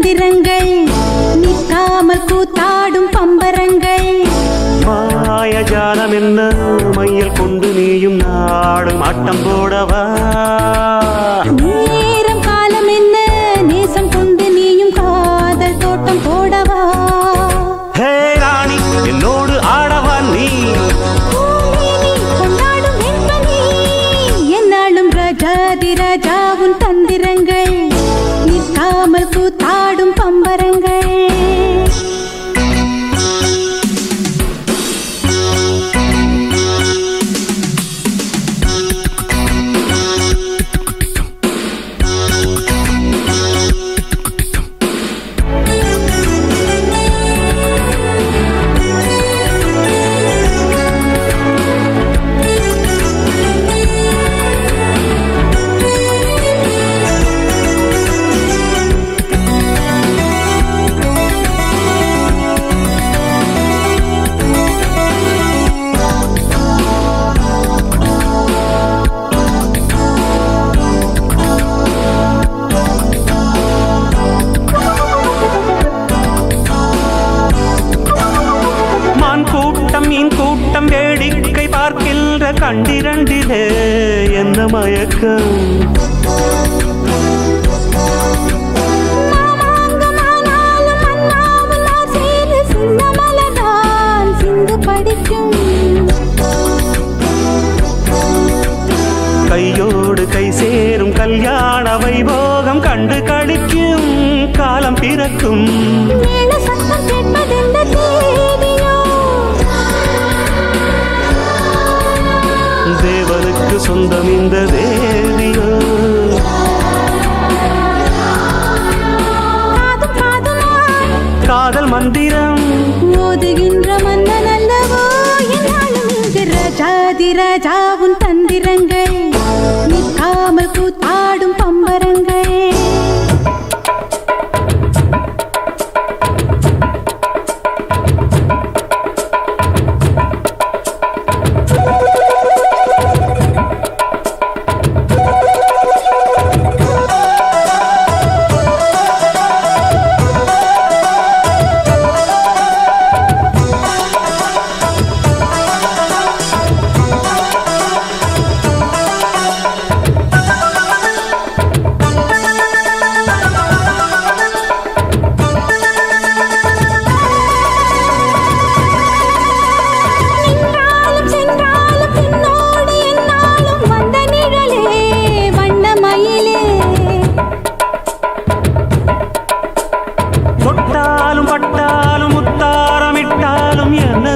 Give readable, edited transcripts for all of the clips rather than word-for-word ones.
தந்திரங்கள் நிற்காமல் கூத்தாடும் பம்பரங்கள் மாயஜாலம் என்ன மையல் கொண்டு நீயும் நாடும் ஆட்டம் போடவா நேரம் காலம் என்ன நேசம் கொண்டு நீயும் காதல் தோட்டம் போடவா ஹே ராணி என்னோடு ஆடவா நீ கொண்டாடும் என்னாலும் ராஜாதி ராஜா உன் தந்திரங்கள் நிற்காமல் கூத்தாடும் பம்பரங்கள் கூட்டம் வேடிக்கை பார்க்கின்ற கண்டிரண்டிலே என்ன மயக்கம் கையோடு கை சேரும் கல்யாண வைபோகம் கண்டு கழிக்கும் காலம் பிறக்கும் தேவனுக்கு சொந்தம் இந்த தேவியோ காதல் மந்திரம் ஓதுகின்ற மன்னன் அல்லவோ என்னாலும் இங்கு ராஜாதி ராஜா உன் தந்திரங்கள் நிற்காமல் கூத்தாடும் பம்பரங்கள்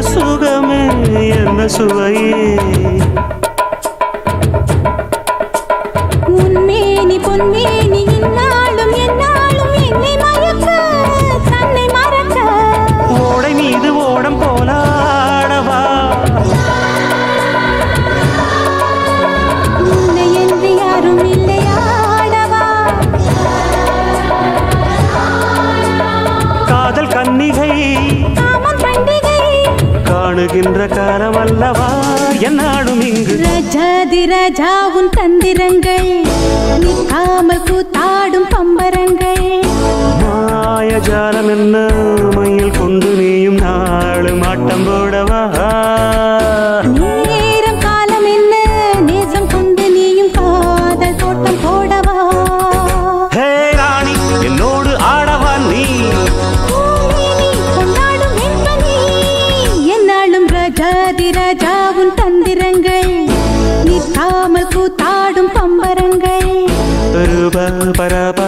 சுகமே என்ன சுவையே உன்மேனி பொன்மேனி இன்னாலும் என்னாலும் என்னை மயக்க தன்னை மறக்க ஓடை மீது ஓடம் போலாடவா உன்னை என்று யாரும் இல்லையாடவா காதல் கன்னிகை காணுகின்ற காலம் அல்லவா என்னாடும் இங்கு ராஜாதி ராஜா உன் தந்திரங்கள் நிற்காமல் கூத்தாடும் பம்பரங்கள் மாயஜாலம் என்ன மையில் கொண்டு நீயும் நாளும் ஆட்டம் போடவா நேரம் காலம் என்ன நேசம் கொண்டு நீயும் காதல் தோட்டம் போடவா ஹே ராணி என்னோடு ஆடவா நீ ராஜாதி ராஜா உன் தந்திரங்கள் நிற்காமல் கூத்தாடும் பம்பரங்கள் பரப